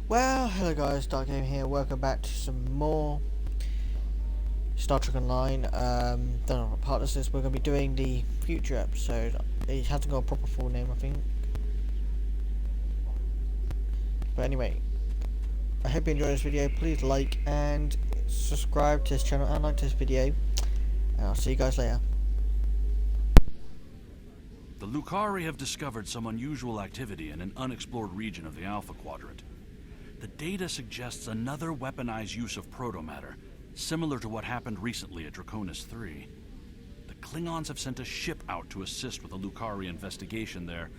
Well, hello guys, Dark Game here. Welcome back to some more Star Trek Online. Don't know what part this is. We're going to be doing the future episode. It hasn't got a proper full name, I think. But anyway, I hope you enjoyed this video. Please like and subscribe to this channel and like this video. And I'll see you guys later. The Lukari have discovered some unusual activity in an unexplored region of the Alpha Quadrant. The data suggests another weaponized use of protomatter, similar to what happened recently at Draconis 3. The Klingons have sent a ship out to assist with the Lukari investigation there,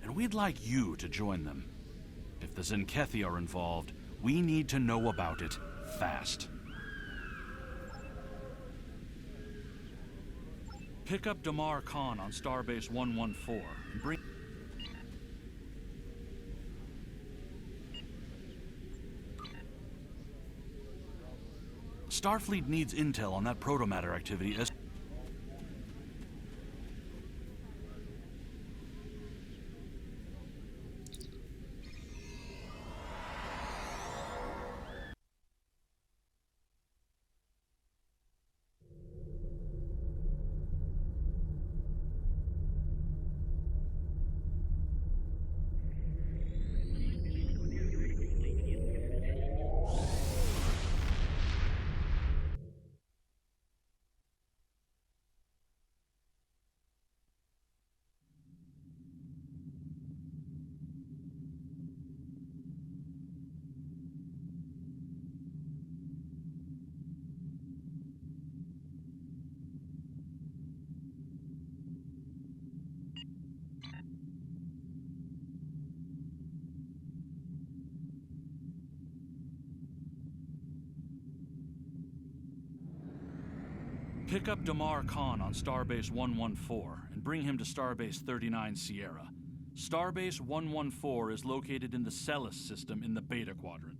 and we'd like you to join them. If the Zenkethi are involved, we need to know about it fast. Pick up Damar Khan on Starbase 114 and bring... Starfleet needs intel on that protomatter activity as... Pick up Damar Khan on Starbase 114 and bring him to Starbase 39 Sierra. Starbase 114 is located in the Celis system in the Beta Quadrant.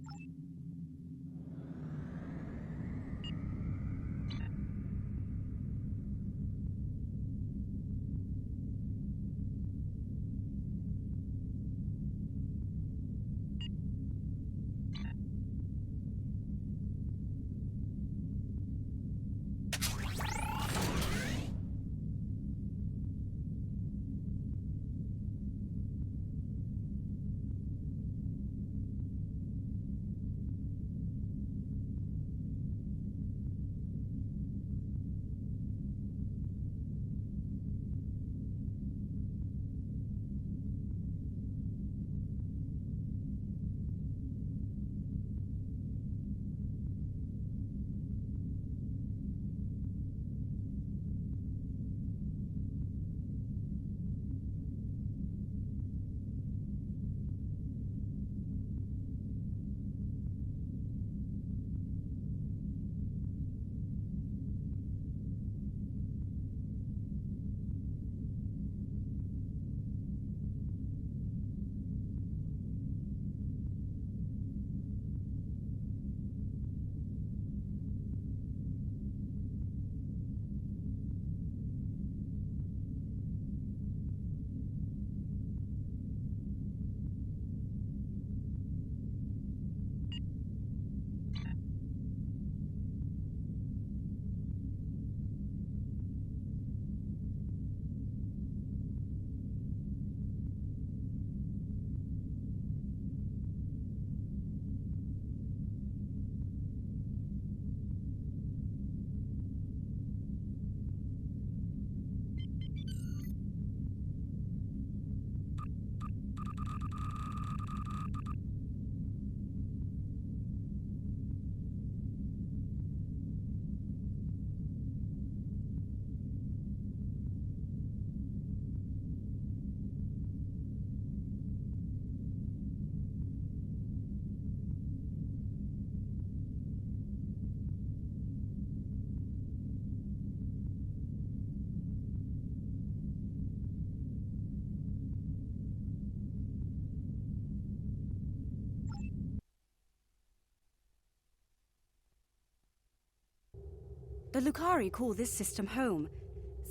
The Lukari call this system home.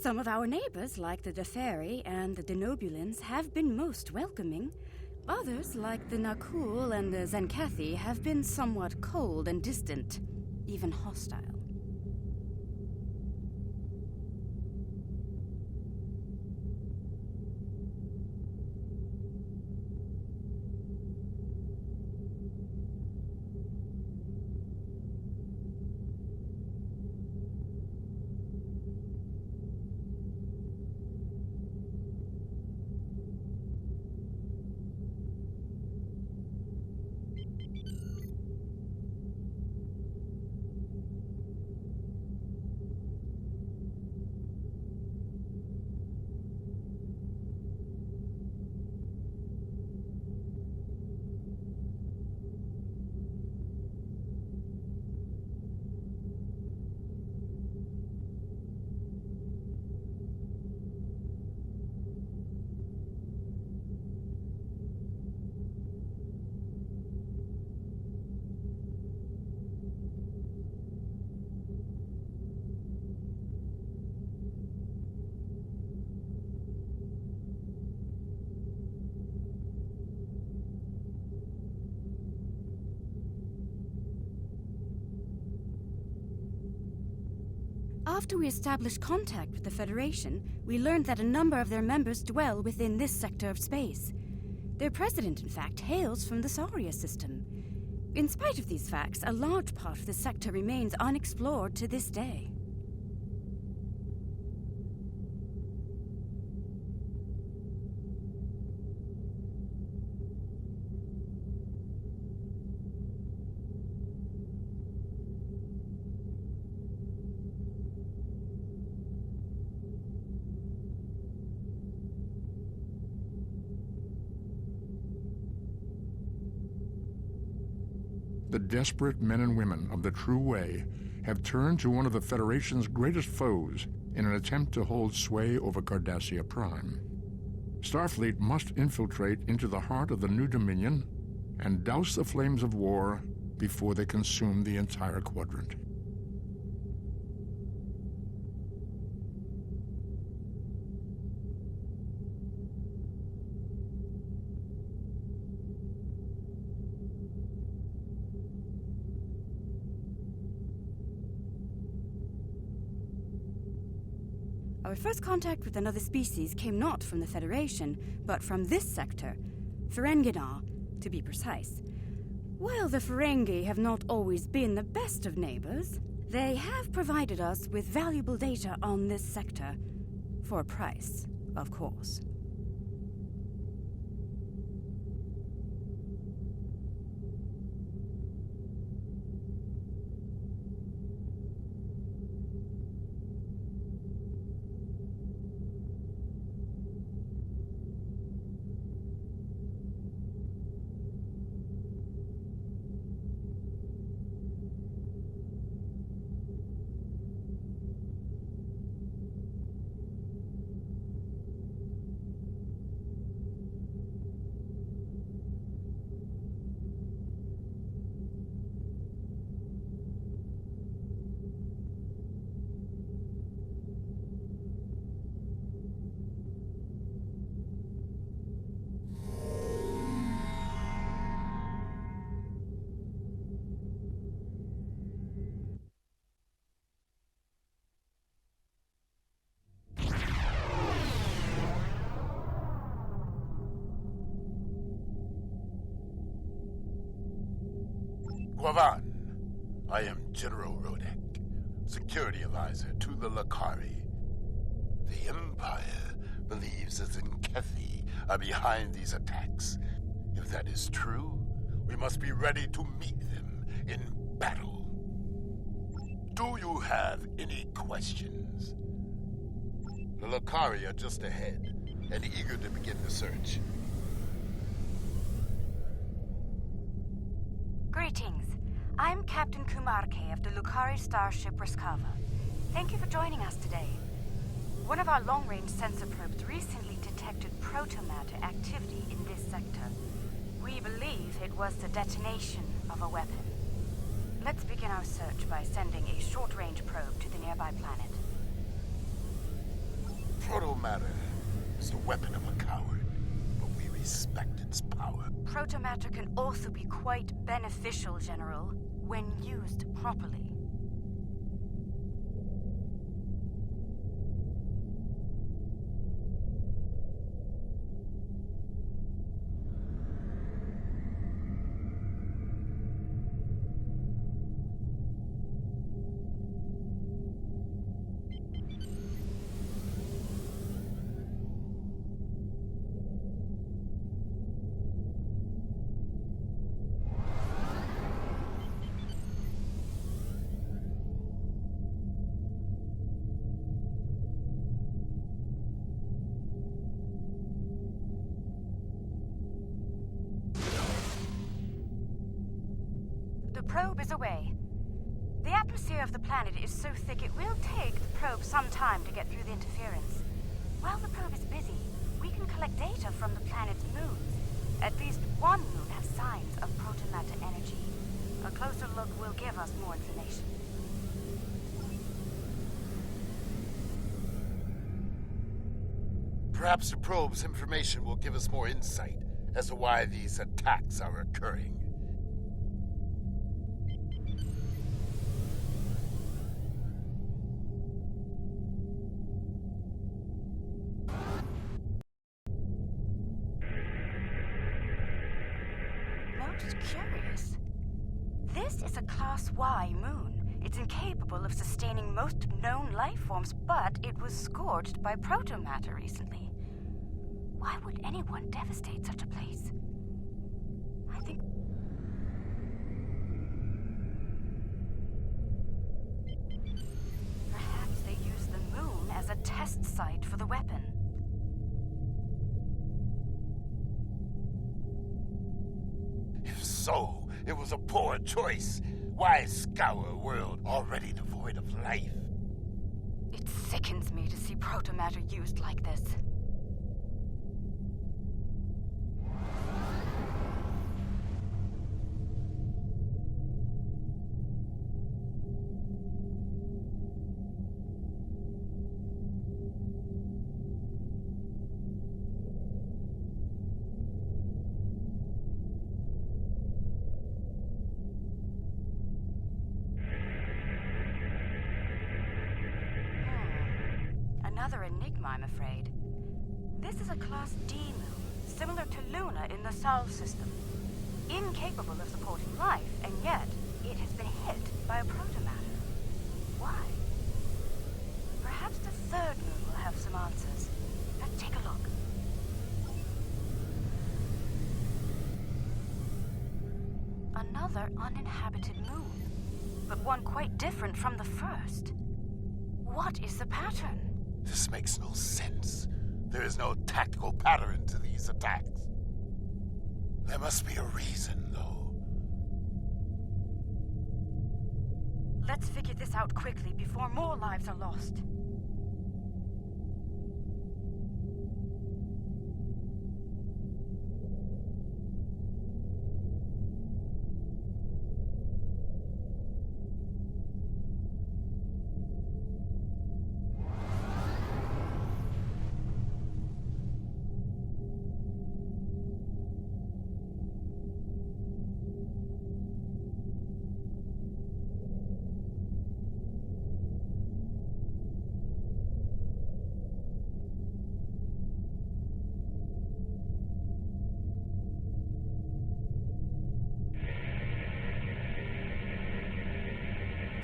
Some of our neighbors, like the Deferi and the Denobulans, have been most welcoming. Others, like the Nakul and the Zenkathi, have been somewhat cold and distant, even hostile. After we established contact with the Federation, we learned that a number of their members dwell within this sector of space. Their president, in fact, hails from the Saria system. In spite of these facts, a large part of the sector remains unexplored to this day. The desperate men and women of the True Way have turned to one of the Federation's greatest foes in an attempt to hold sway over Cardassia Prime. Starfleet must infiltrate into the heart of the New Dominion and douse the flames of war before they consume the entire quadrant. Our first contact with another species came not from the Federation, but from this sector, Ferenginar, to be precise. While the Ferengi have not always been the best of neighbors, they have provided us with valuable data on this sector, for a price, of course. Guavan, I am General Rodek, security advisor to the Lakari. The Empire believes the Zenkathi are behind these attacks. If that is true, we must be ready to meet them in battle. Do you have any questions? The Lakari are just ahead and eager to begin the search. Greetings. I'm Captain Kumarke of the Lukari starship Raskava. Thank you for joining us today. One of our long-range sensor probes recently detected protomatter activity in this sector. We believe it was the detonation of a weapon. Let's begin our search by sending a short-range probe to the nearby planet. Protomatter is the weapon of a coward, but we respect its its power. Protomatter can also be quite beneficial, General, when used properly. The probe is away. The atmosphere of the planet is so thick it will take the probe some time to get through the interference. While the probe is busy, we can collect data from the planet's moons. At least one moon has signs of protomatter energy. A closer look will give us more information. Perhaps the probe's information will give us more insight as to why these attacks are occurring. Most curious. This is a Class Y moon. It's incapable of sustaining most known life forms, but it was scorched by protomatter recently. Why would anyone devastate such a place? I think... Perhaps they used the moon as a test site for the weapon. If so, it was a poor choice. Why scour a world already devoid of life? It sickens me to see protomatter used like this. Another enigma, I'm afraid. This is a Class D moon, similar to Luna in the Sol system. Incapable of supporting life, and yet it has been hit by a protomatter. Why? Perhaps the third moon will have some answers. Let's take a look. Another uninhabited moon, but one quite different from the first. What is the pattern? This makes no sense. There is no tactical pattern to these attacks. There must be a reason, though. Let's figure this out quickly before more lives are lost.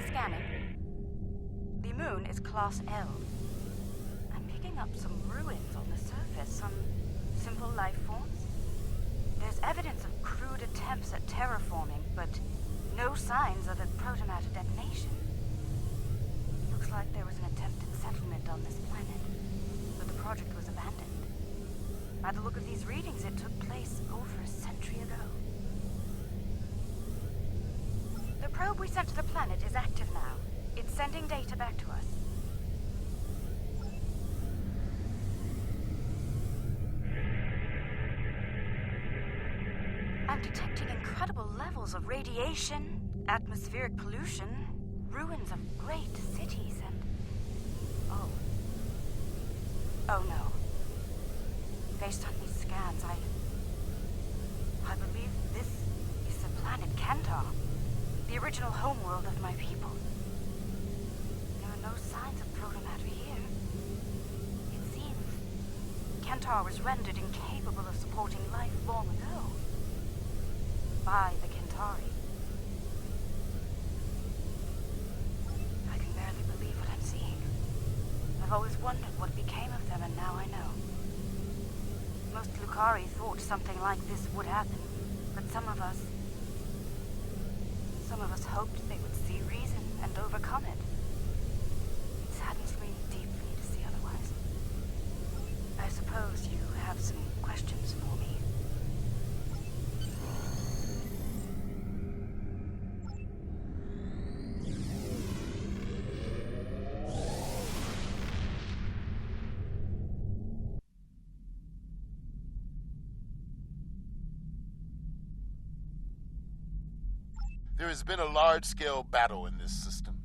Scanning. The moon is Class L. I'm picking up some ruins on the surface, some simple life forms. There's evidence of crude attempts at terraforming, but no signs of a protomatter detonation. Looks like there was an attempted settlement on this planet, but the project was abandoned. By the look of these readings, it took place over a century ago. The probe we sent to the planet is active now. It's sending data back to us. I'm detecting incredible levels of radiation, atmospheric pollution, ruins of great cities, and... Oh no. Based on these scans, original homeworld of my people. There are no signs of protomatter here. It seems Kentar was rendered incapable of supporting life long ago. By the Kentari. I can barely believe what I'm seeing. I've always wondered what became of them, and now I know. Most Lukari thought something like this would happen, but some of us hoped they would see reason and overcome it. It saddens me deeply to see otherwise. I suppose you have some questions for me. There has been a large-scale battle in this system.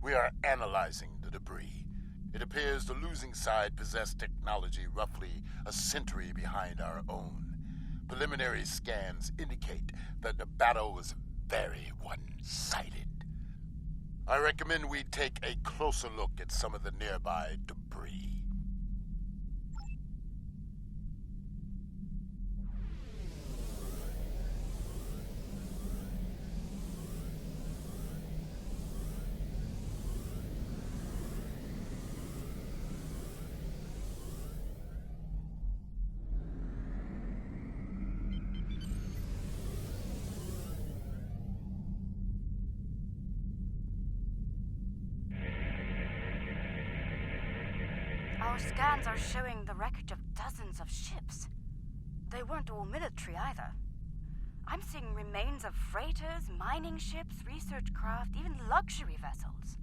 We are analyzing the debris. It appears the losing side possessed technology roughly a century behind our own. Preliminary scans indicate that the battle was very one-sided. I recommend we take a closer look at some of the nearby debris. Our scans are showing the wreckage of dozens of ships. They weren't all military either. I'm seeing remains of freighters, mining ships, research craft, even luxury vessels.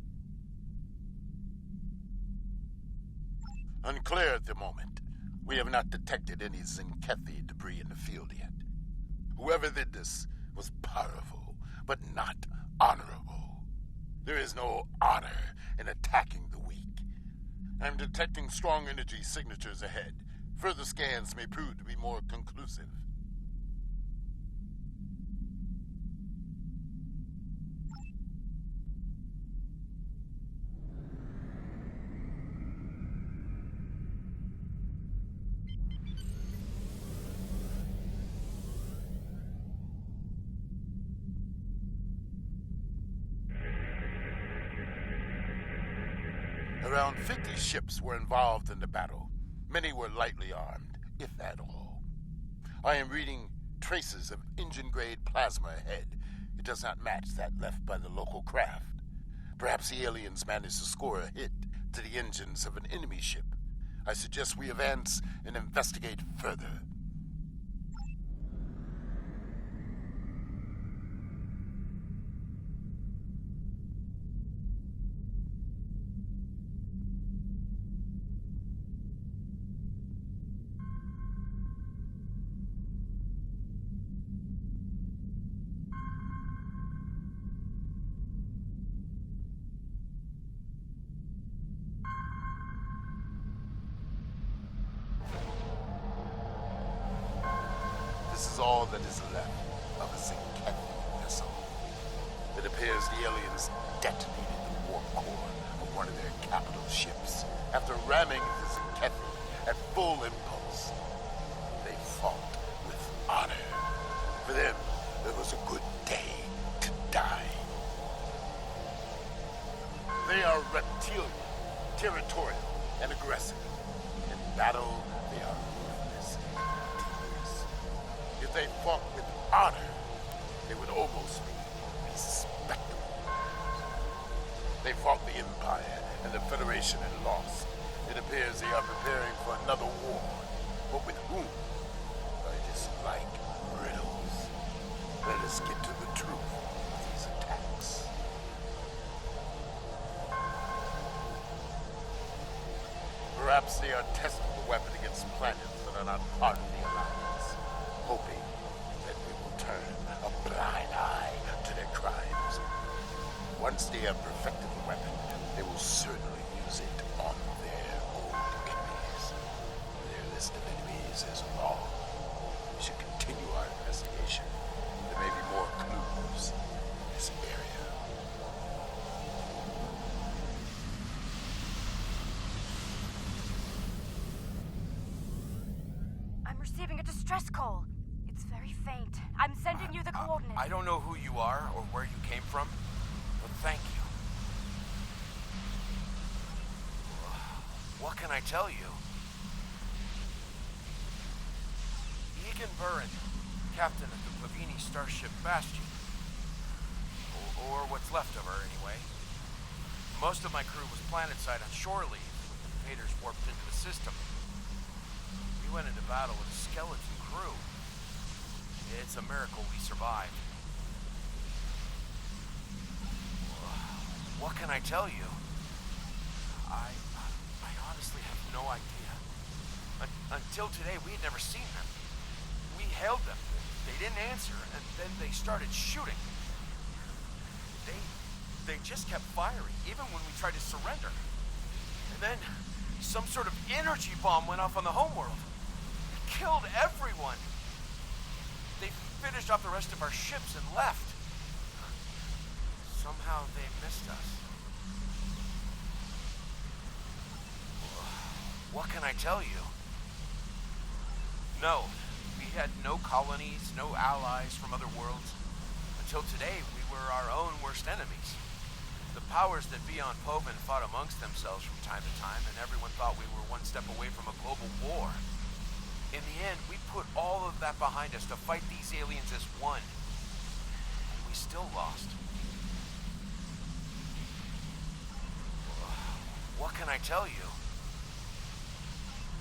Unclear at the moment. We have not detected any Zenkethi debris in the field yet. Whoever did this was powerful, but not honorable. There is no honor in attacking the weak. I'm detecting strong energy signatures ahead. Further scans may prove to be more conclusive. Around 50 ships were involved in the battle. Many were lightly armed, if at all. I am reading traces of engine-grade plasma ahead. It does not match that left by the local craft. Perhaps the aliens managed to score a hit to the engines of an enemy ship. I suggest we advance and investigate further. This is all that is left of a Zenkethi vessel. It appears the aliens detonated the warp core of one of their capital ships after ramming the Zenkethi at full impulse. They fought with honor. For them, it was a good day to die. They are reptilian, territorial, and aggressive. In battle, they are ruthless and tedious. If they fought with honor, they would almost be respectable. They fought the Empire and the Federation and lost. It appears they are preparing for another war. But with whom? I dislike riddles. Let us get to the truth of these attacks. Perhaps they are testing the weapon against planets that are not part of the Alliance, hoping that we will turn a blind eye to their crimes. Once they have perfected the weapon, they will certainly use it on their old enemies. Their list of enemies is long. We should continue our investigation. There may be more clues in this area. distress call. It's very faint. I'm sending you the coordinates. I don't know who you are or where you came from, but thank you. What can I tell you? Egan Burin, captain of the Pavini starship Bastion. Or what's left of her, anyway. Most of my crew was planetside on shore leave when the invaders warped into the system. We went into battle with a skeleton crew. It's a miracle we survived. What can I tell you? I honestly have no idea. Until today, we had never seen them. We hailed them. They didn't answer, and then they started shooting. They just kept firing, even when we tried to surrender. And then, some sort of energy bomb went off on the homeworld. It killed everyone. They finished off the rest of our ships and left. Somehow they missed us. What can I tell you? No, we had no colonies, no allies from other worlds. Until today, we were our own worst enemies. The powers that be on Poven fought amongst themselves from time to time, and everyone thought we were one step away from a global war. In the end, we put all of that behind us to fight these aliens as one. And we still lost. What can I tell you?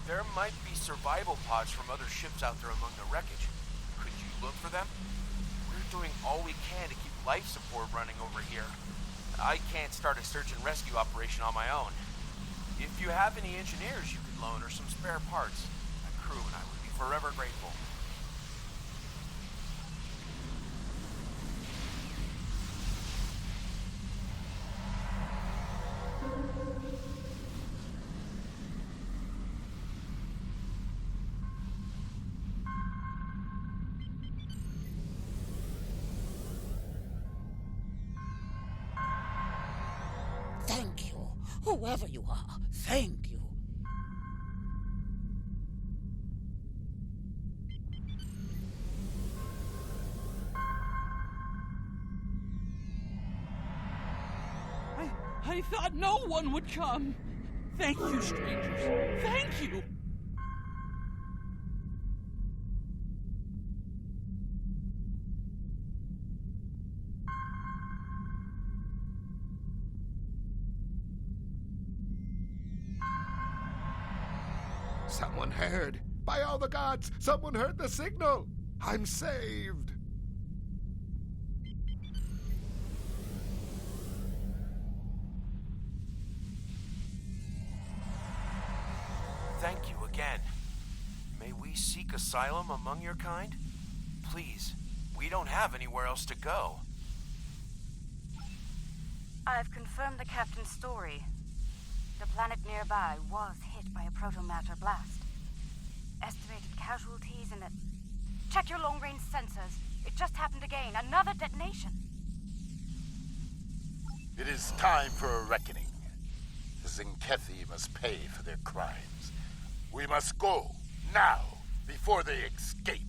There might be survival pods from other ships out there among the wreckage. Could you look for them? We're doing all we can to keep life support running over here. I can't start a search and rescue operation on my own. If you have any engineers you could loan or some spare parts, my crew and I would be forever grateful. Thank you, whoever you are. Thank you. I thought no one would come. Thank you, strangers. Thank you. Someone heard. By all the gods, someone heard the signal. I'm saved. Thank you again. May we seek asylum among your kind? Please, we don't have anywhere else to go. I've confirmed the captain's story. The planet nearby was hit by a protomatter blast. Estimated casualties in it. Check your long-range sensors. It just happened again. Another detonation. It is time for a reckoning. The Zinkethi must pay for their crimes. We must go, now, before they escape.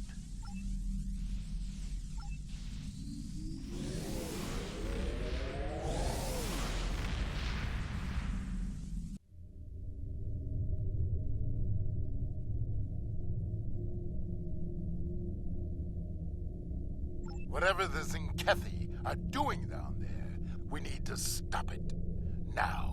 Whatever the Zinkethi are doing down there, we need to stop it. Now.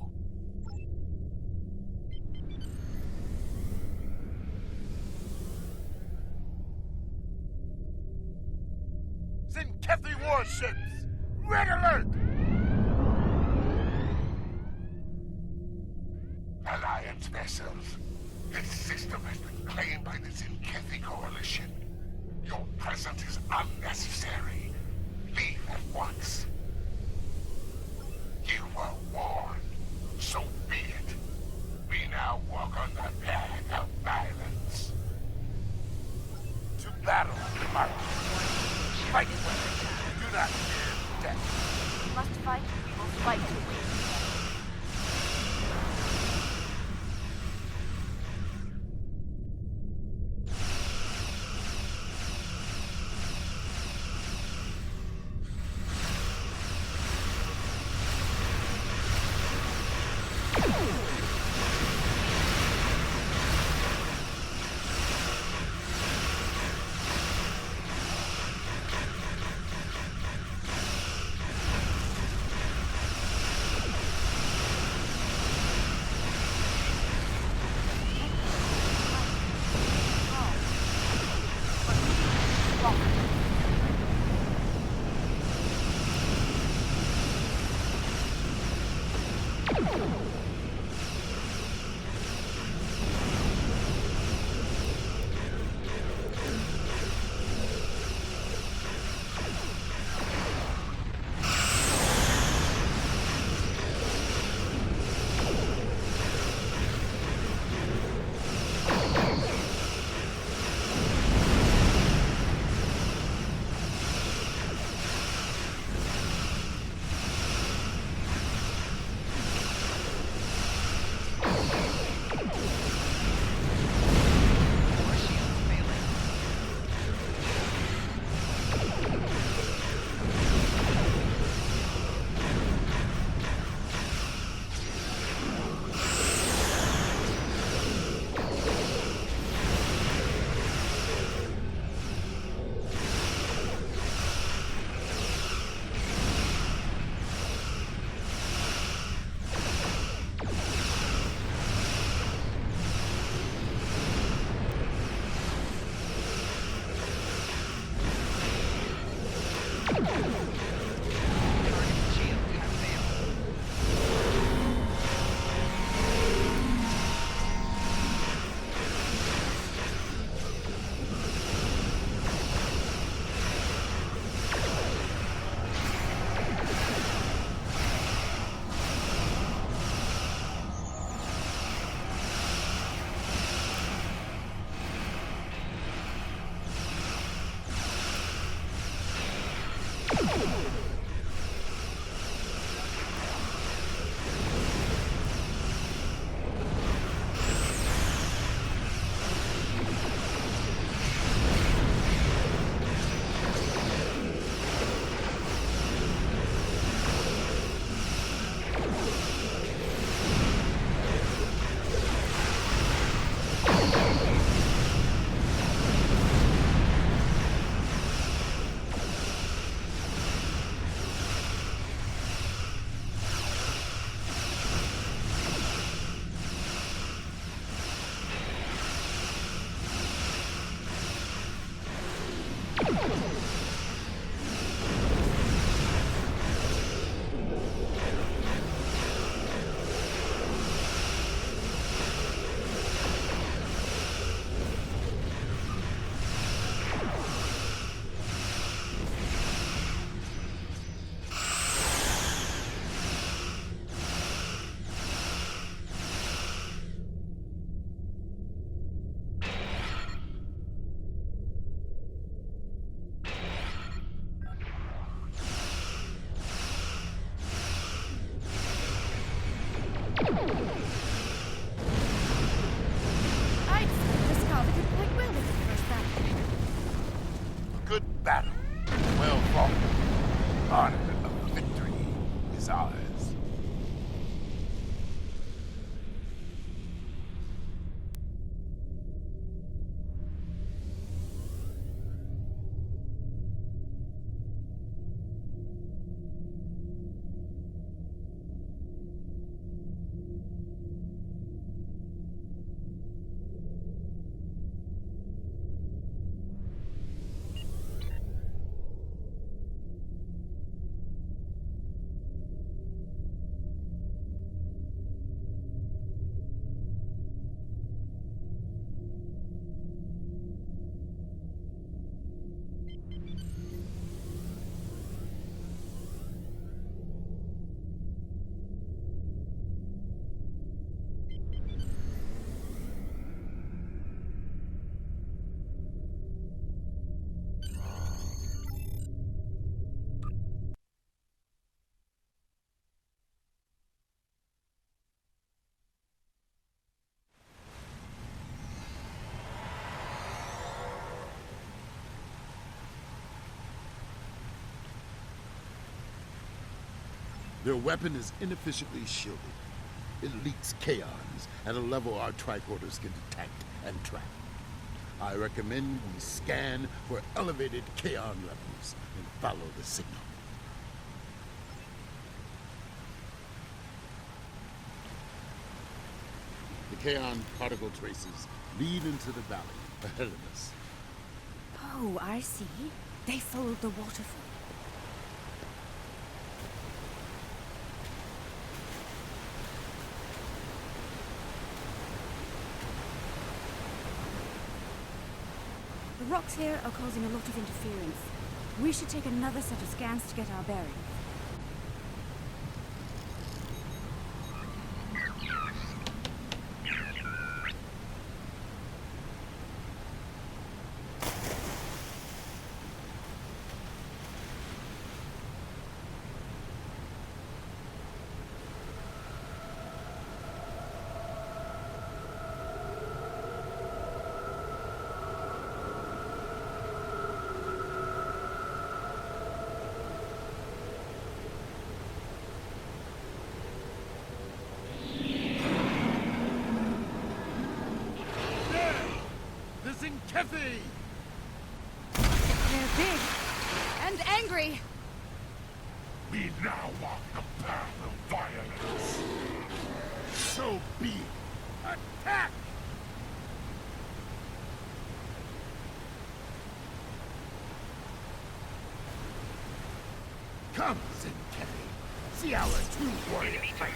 Zinkethi warships! Red alert! Alliance vessels. This system has been claimed by the Zinkethi Coalition. Your presence is unnecessary. Leave at once. You were warned. So be it. We now walk on the path of violence. To battle, Mark. Fight well. Do not fear death. We must fight. We will fight to win. Good battle. Well fought. Honor of victory is ours. Their weapon is inefficiently shielded. It leaks kaons at a level our tricorders can detect and track. I recommend we scan for elevated kaon levels and follow the signal. The kaon particle traces lead into the valley ahead of us. Oh, I see. They followed the waterfall. The rocks here are causing a lot of interference. We should take another set of scans to get our bearings. Kethy! They're big and angry. We now walk the path of violence. So be it. Attack! Come, Zenkethi. See our true warrior fight.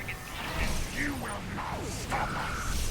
You will not stop us.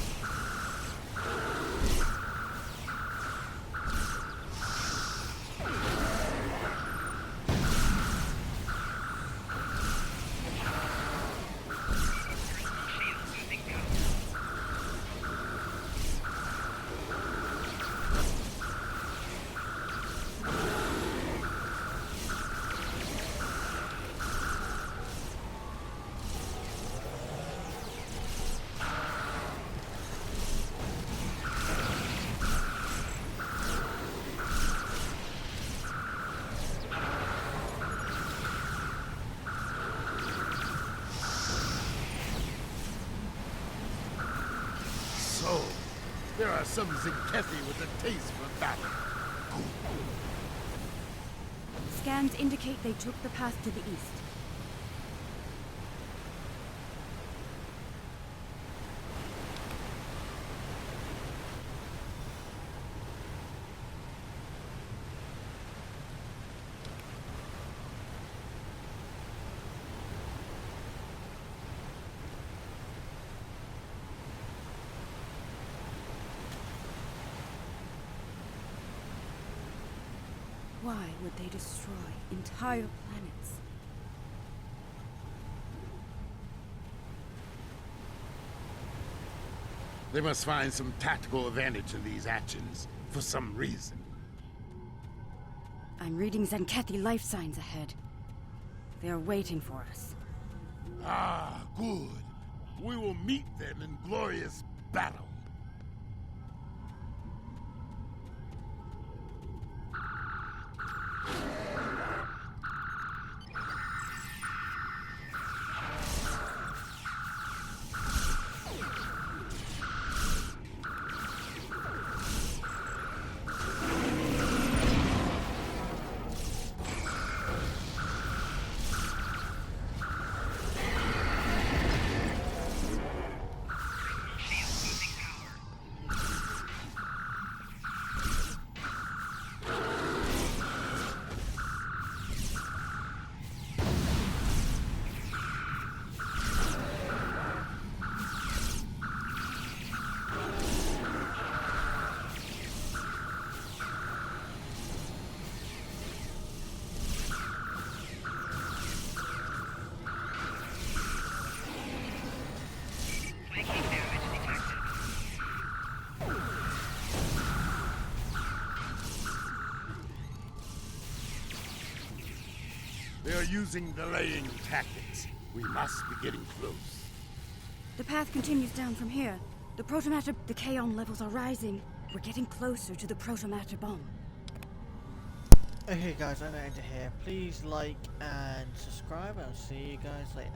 So, there are some Zenkethi with a taste for battle. Scans indicate they took the path to the east. Why would they destroy entire planets? They must find some tactical advantage in these actions, for some reason. I'm reading Zenkethi life signs ahead. They are waiting for us. Ah, good. We will meet them in glorious battle. They are using delaying tactics. We must be getting close. The path continues down from here. The protomatter, the Kaon levels are rising. We're getting closer to the protomatter bomb. Okay guys, I'm going to end it here. Please like and subscribe. I'll see you guys later.